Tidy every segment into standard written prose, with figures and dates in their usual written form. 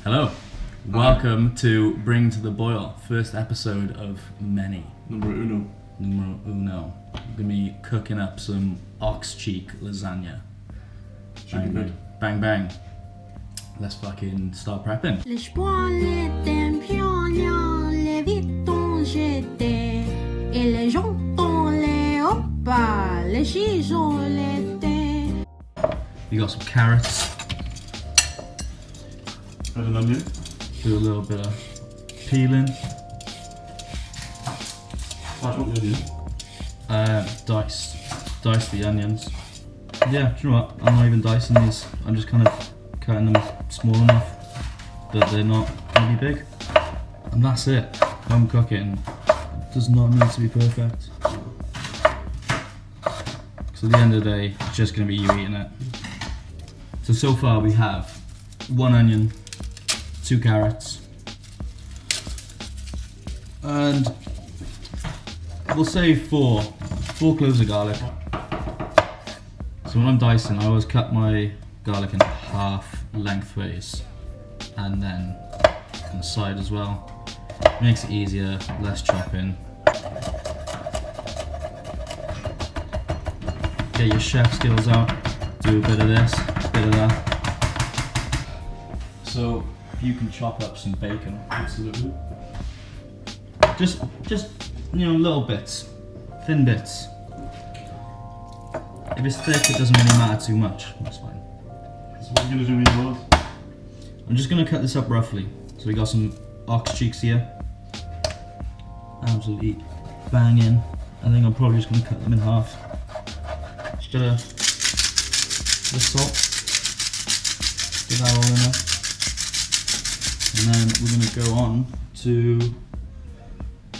Hello, welcome to Bring to the Boil, first episode of many. Numero uno. Numero uno. We're gonna be cooking up some ox cheek lasagna. Should be good. Bang bang. Let's fucking start prepping. Les toilettes pioniens, les vitons j'étais, et les jantons les hoppas, les chisons l'été. We got some carrots, Add an onion. do a little bit of peeling, Smash up the onion. dice the onions. Yeah, do you know what? I'm not even dicing these. I'm just kind of cutting them small enough that they're not gonna be big. And that's it. Home cooking does not need to be perfect. So at the end of the day, it's just gonna be you eating it. So far we have 1 onion, 2 carrots, and we'll say 4 cloves of garlic. So when I'm dicing, I always cut my garlic in half lengthways and then on the side as well. Makes it easier, less chopping. Get your chef skills out, do a bit of this, a bit of that. So you can chop up some bacon. Absolutely. Just little bits, thin bits. If it's thick, it doesn't really matter too much. That's fine. So what are you going to do with yours? I'm just gonna cut this up roughly. So we got some ox cheeks here. Absolutely banging. I think I'm probably just gonna cut them in half. Just gonna the salt. Get that all in there. And then we're gonna go on to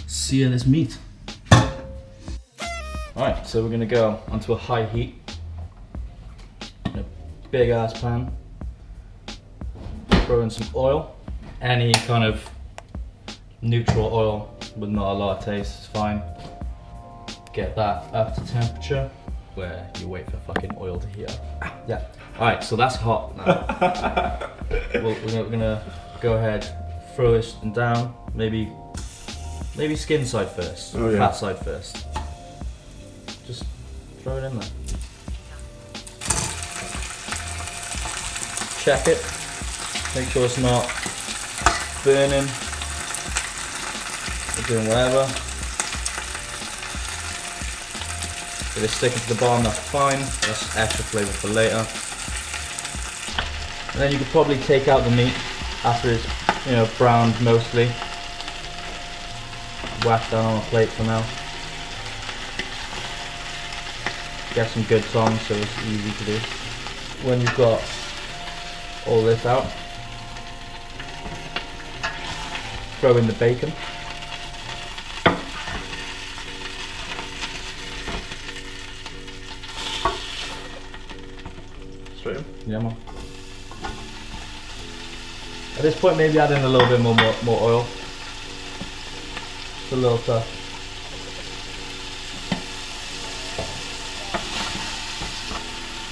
sear this meat. Alright, so we're gonna go onto a high heat. In a big ass pan. Throw in some oil. Any kind of neutral oil with not a lot of taste is fine. Get that up to temperature where you wait for fucking oil to heat up. Yeah. Alright, so that's hot now. we're gonna go ahead, throw this down. Maybe skin side first. Oh, yeah. Fat side first. Just throw it in there. Check it. Make sure it's not burning or doing whatever. If it's sticking to the bottom, that's fine. That's extra flavour for later. And then you could probably take out the meat after it's browned mostly. Whack that on a plate for now. Get some good tongs so it's easy to do. When you've got all this out, throw in the bacon. Straight in. Yeah, man. At this point, maybe add in a little bit more oil. It's a little tough.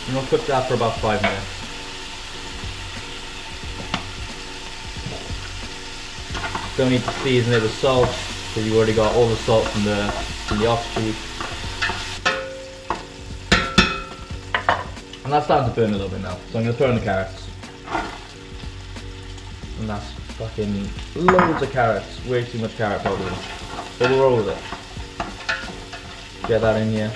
And we'll cook that for about 5 minutes. Don't need to season it with salt because you've already got all the salt from the ox cheek. And that's starting to burn a little bit now, so I'm going to throw in the carrots. And that's fucking loads of carrots, way too much carrot probably. But we'll roll with it. Get that in here.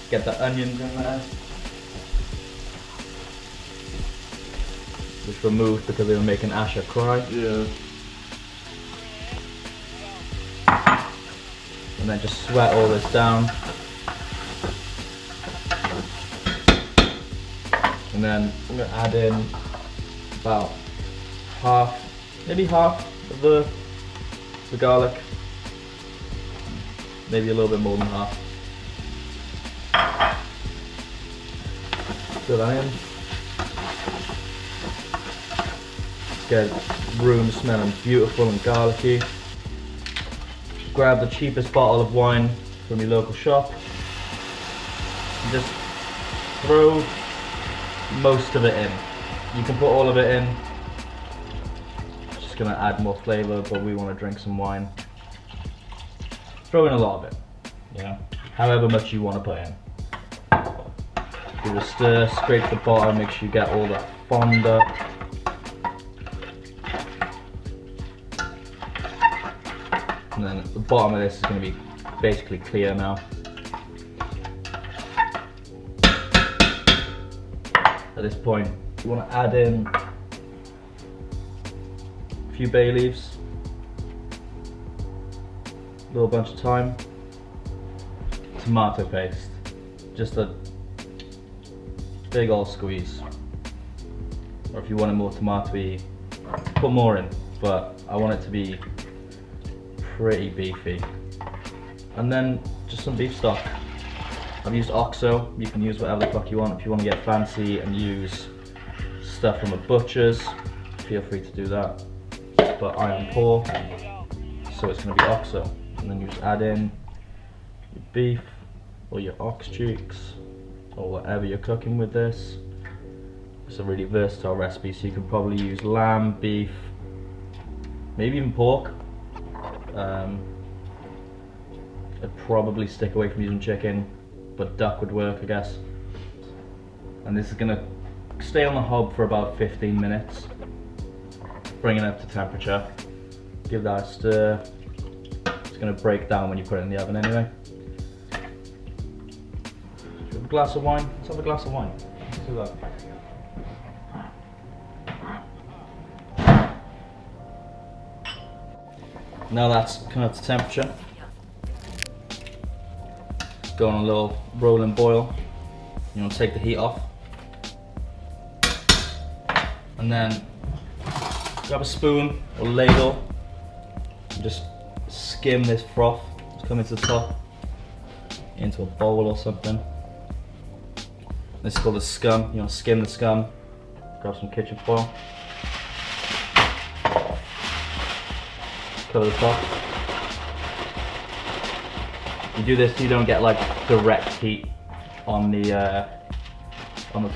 Get the onions in there. Which removed because they were making Asha cry. Yeah. And then just sweat all this down. And then I'm going to add in about maybe half of the garlic. Maybe a little bit more than half. Throw that in. Get room smelling beautiful and garlicky. Grab the cheapest bottle of wine from your local shop. And just throw most of it in. You can put all of it in. It's just gonna add more flavor, but we want to drink some wine. Throw in a lot of it, yeah. However much you want to put in. Give it a stir, scrape the bottom, make sure you get all that fond up. And then the bottom of this is going to be basically clear now. At this point, you want to add in a few bay leaves, a little bunch of thyme, tomato paste, just a big old squeeze. Or if you want it more tomatoey, put more in, but I want it to be pretty beefy. And then just some beef stock. I've used OXO, you can use whatever the fuck you want. If you want to get fancy and use stuff from a butcher's, feel free to do that. But I am poor, so it's going to be OXO. And then you just add in your beef or your ox cheeks or whatever you're cooking with this. It's a really versatile recipe, so you can probably use lamb, beef, maybe even pork. I'd probably stick away from using chicken, but duck would work, I guess. And this is gonna stay on the hob for about 15 minutes. Bring it up to temperature. Give that a stir. It's gonna break down when you put it in the oven anyway. Do you have a glass of wine? Let's have a glass of wine. Let's do that. Now that's come up to temperature. Go on a little rolling boil. You want to take the heat off. And then grab a spoon or ladle and just skim this froth. It's coming to the top into a bowl or something. This is called the scum. You want to skim the scum. Grab some kitchen foil. Cover the top. You do this so you don't get like direct heat on the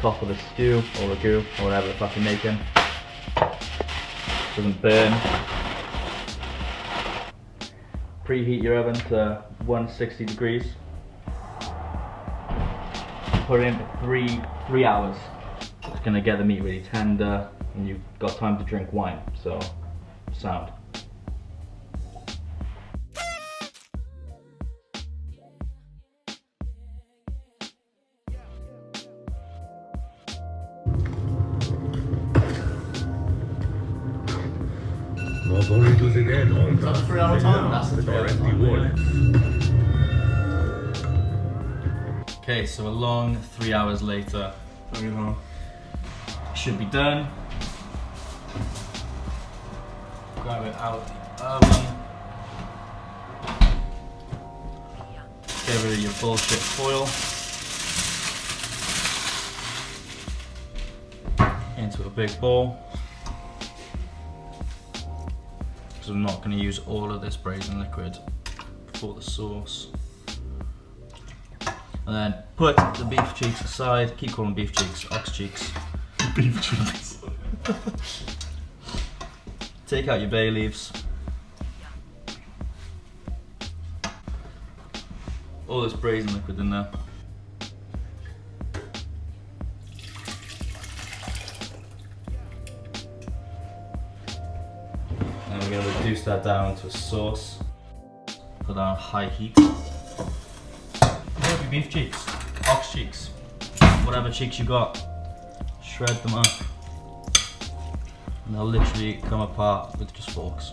top of the stew or the goo or whatever the fuck you're making. Doesn't burn. Preheat your oven to 160 degrees. Put it in for three hours. It's gonna get the meat really tender, and you've got time to drink wine. So, sound. That's a 3 hour time. That's the 3 hour time. Okay, so a long 3 hours later, should be done. Grab it out of the oven. Get rid of your bullshit foil. Into a big bowl. Because I'm not going to use all of this braising liquid for the sauce. And then put the beef cheeks aside. Keep calling beef cheeks, ox cheeks. Beef cheeks. Take out your bay leaves. All this braising liquid in there. And we're going to reduce that down to a sauce. Put that on high heat. Maybe beef cheeks, ox cheeks, whatever cheeks you got. Shred them up. And they'll literally come apart with just forks.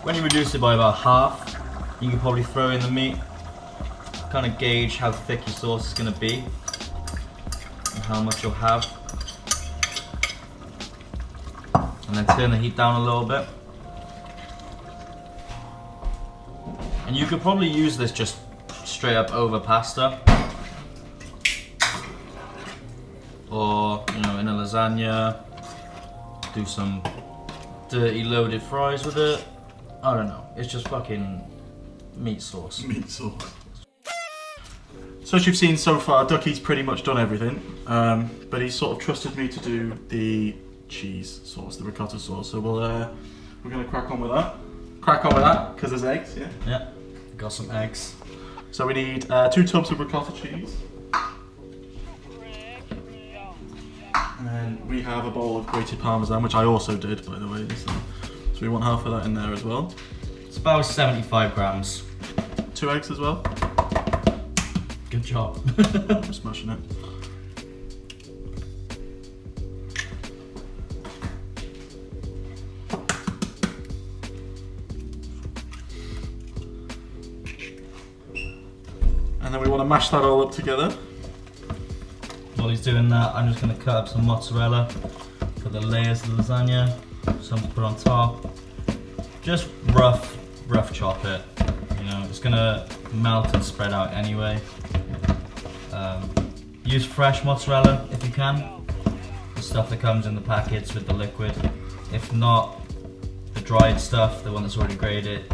When you reduce it by about half, you can probably throw in the meat, kind of gauge how thick your sauce is going to be and how much you'll have. And then turn the heat down a little bit. And you could probably use this just straight up over pasta, or in a lasagna. You do some dirty loaded fries with it. I don't know. It's just fucking meat sauce. Meat sauce. So as you've seen so far, Ducky's pretty much done everything, but he's sort of trusted me to do the cheese sauce, the ricotta sauce. So we're gonna crack on with that. Crack on with that because there's eggs, yeah. Yeah, got some eggs. So we need 2 tubs of ricotta cheese, and then we have a bowl of grated parmesan, which I also did, by the way. So we want half of that in there as well. It's about 75 grams. 2 eggs as well. Good job. I'm smashing it. And then we want to mash that all up together. While he's doing that, I'm just going to cut up some mozzarella for the layers of the lasagna. Some to put on top. Just rough chop it. You know, it's going to melt and spread out anyway. Use fresh mozzarella if you can. The stuff that comes in the packets with the liquid. If not, the dried stuff, the one that's already grated,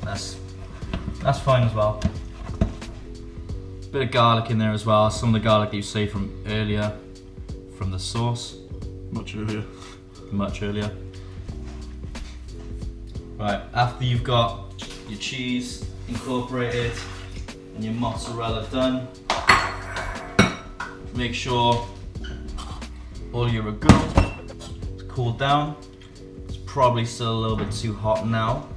that's fine as well. Bit of garlic in there as well. Some of the garlic that you saved from earlier, from the sauce. Much earlier. Much earlier. Right, after you've got your cheese incorporated and your mozzarella done, make sure all your ragu is cooled down. It's probably still a little bit too hot now,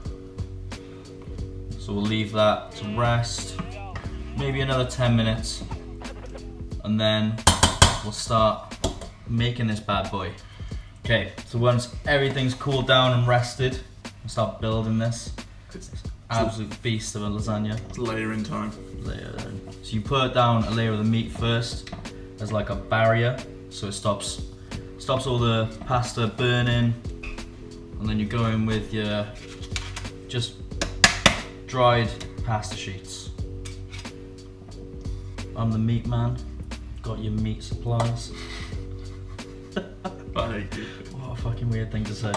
so we'll leave that to rest. Maybe another 10 minutes, and then we'll start making this bad boy. Okay, so once everything's cooled down and rested, we'll start building this. It's an absolute beast of a lasagna. It's layering time. Layering. So you put down a layer of the meat first as like a barrier, so it stops all the pasta burning, and then you go in with your just dried pasta sheets. I'm the meat man. Got your meat supplies. I hate you. What a fucking weird thing to say.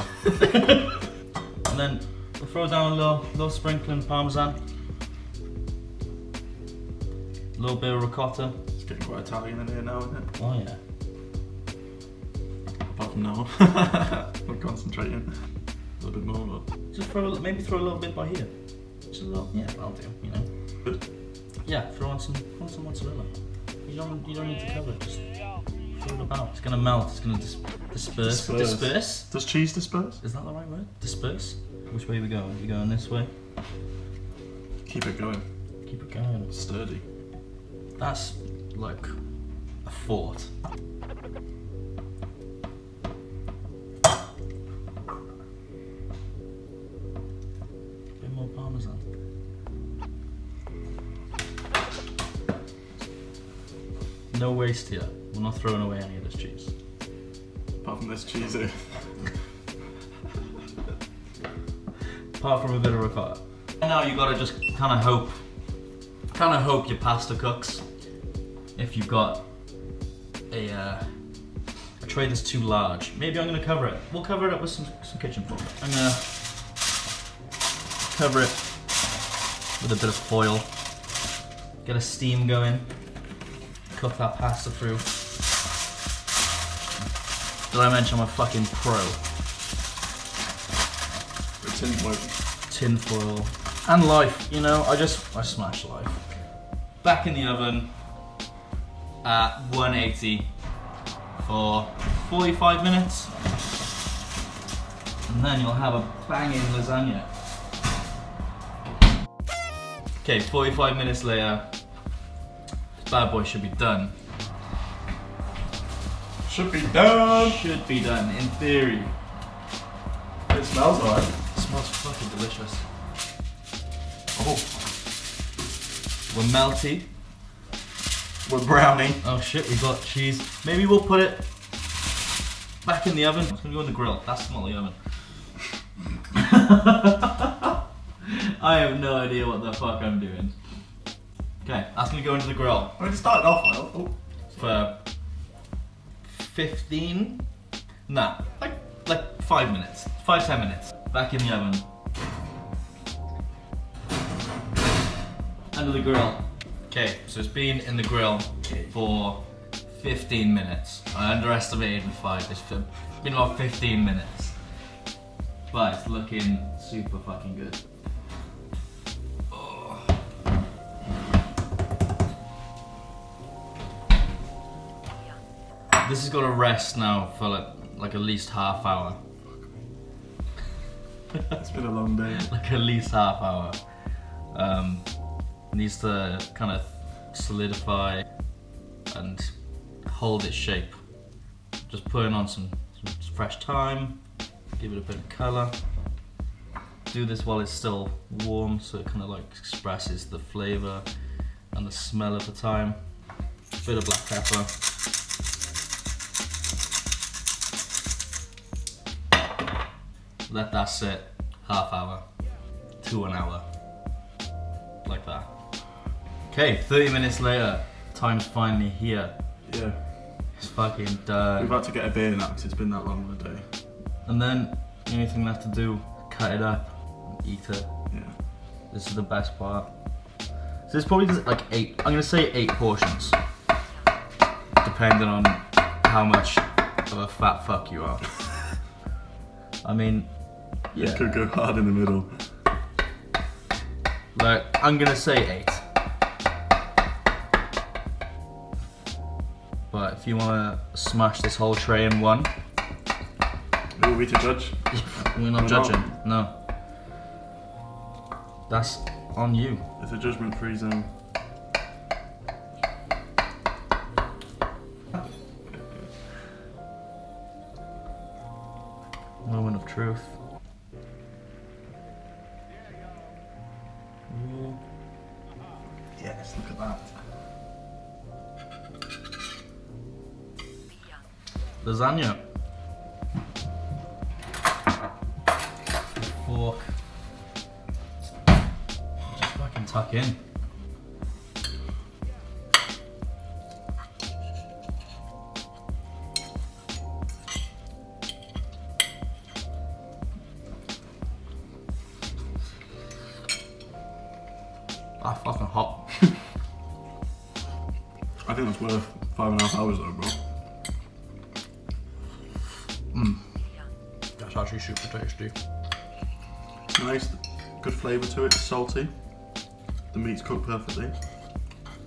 And then we'll throw down a little sprinkling of parmesan. A little bit of ricotta. It's getting quite Italian in here now, isn't it? Oh yeah. Apart from now. I'm concentrating. A little bit more, but... Just maybe throw a little bit by here. Just a little, yeah, that'll do, you know. Good. Yeah, throw on some mozzarella. You don't need to cover it, just throw it about. It's gonna melt, it's gonna disperse. Disperse? Does cheese disperse? Is that the right word? Disperse? Which way are we going? Are we going this way? Keep it going. Keep it going. Sturdy. That's like a fort. Bit more parmesan. No waste here. We're not throwing away any of this cheese. Apart from this cheese here. Apart from a bit of ricotta. And now you gotta just kind of hope your pasta cooks. If you've got a tray that's too large, maybe I'm gonna cover it. We'll cover it up with some kitchen foil. I'm gonna cover it with a bit of foil. Get a steam going. Cook that pasta through. Did I mention I'm a fucking pro? With tin foil. Tin foil. And life, you know, I smash life. Back in the oven at 180 for 45 minutes. And then you'll have a banging lasagna. Okay, 45 minutes later, this bad boy should be done. Should be done. Should be done, in theory. It smells alright. It smells fucking delicious. Oh. We're melty. We're brownie. Oh shit, we've got cheese. Maybe we'll put it back in the oven. It's gonna go in the grill. That's not the oven. I have no idea what the fuck I'm doing. Okay, that's gonna go into the grill. I already started off well. Oh. For 15? Nah, like like 5 minutes, 5-10 minutes. Back in the oven. Under the grill. Okay, so it's been in the grill for 15 minutes. I underestimated the 5. It's been about 15 minutes. But it's looking super fucking good. Oh. This has got to rest now for like at least half hour. It's been a long day. Like at least half hour. Needs to kind of solidify and hold its shape. Just putting on some fresh thyme, give it a bit of colour. Do this while it's still warm so it kind of like expresses the flavour and the smell of the thyme. Bit of black pepper. Let that sit half hour to an hour, like that. Okay, 30 minutes later, time's finally here. Yeah. It's fucking done. We've had to get a beer now because it's been that long of a day. And then the only thing left to do, cut it up and eat it. Yeah. This is the best part. So there's probably just like 8, I'm gonna say 8 portions, depending on how much of a fat fuck you are. I mean, yeah. It could go hard in the middle. Like, I'm gonna say 8. But if you wanna smash this whole tray in one, who are we to judge? we're not judging, no. That's on you. It's a judgment-free zone. Moment of truth. Yes, look at that. Lasagna. Fork. Just fucking tuck in. That's fucking hot. I think that's worth 5.5 hours though, bro. That's actually super tasty. It's nice, good flavour to it, it's salty. The meat's cooked perfectly.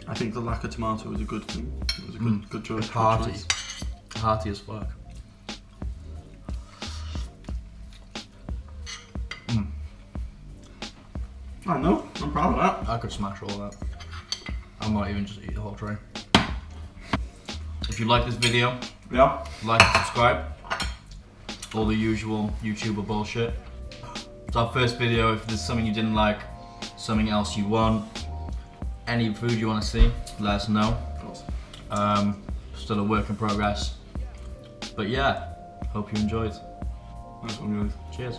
I think the lack of tomato was a good thing. It was a good choice. It's hearty. Choice. Hearty as fuck. I know, I'm proud of that. I could smash all that. I might even just eat the whole tray. If you like this video, Yeah. like and subscribe. All the usual YouTuber bullshit. It's our first video. If there's something you didn't like, something else you want, any food you want to see, let us know. Of course. Still a work in progress. But yeah, hope you enjoyed. Nice one, guys. Cheers.